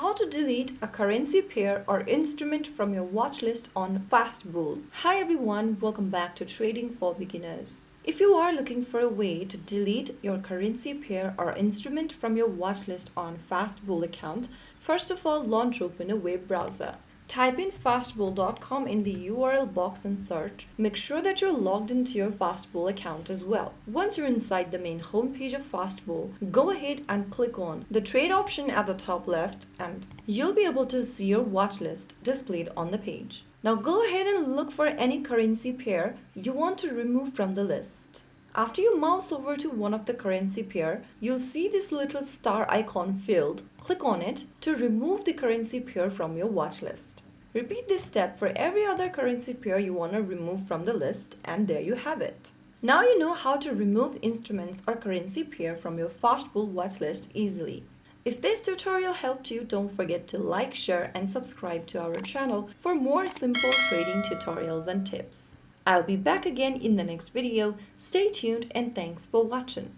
how to delete a currency pair or instrument from your watch list on FastBull. Hi everyone, welcome back to Trading for Beginners. If you are looking for a way to delete your currency pair or instrument from your watch list on FastBull account, first of all launch open a web browser. Type in fastbull.com in the URL box and search. Make sure that you're logged into your FastBull account as well. Once you're inside the main homepage of FastBull, go ahead and click on the trade option at the top left and you'll be able to see your watch list displayed on the page. Now go ahead and look for any currency pair you want to remove from the list. After you mouse over to one of the currency pair, you'll see this little star icon field. Click on it to remove the currency pair from your watch list. Repeat this step for every other currency pair you want to remove from the list, and there you have it. Now you know how to remove instruments or currency pair from your FastBull watch list easily. If this tutorial helped you, don't forget to like, share and subscribe to our channel for more simple trading tutorials and tips. I'll be back again in the next video. Stay tuned and thanks for watching.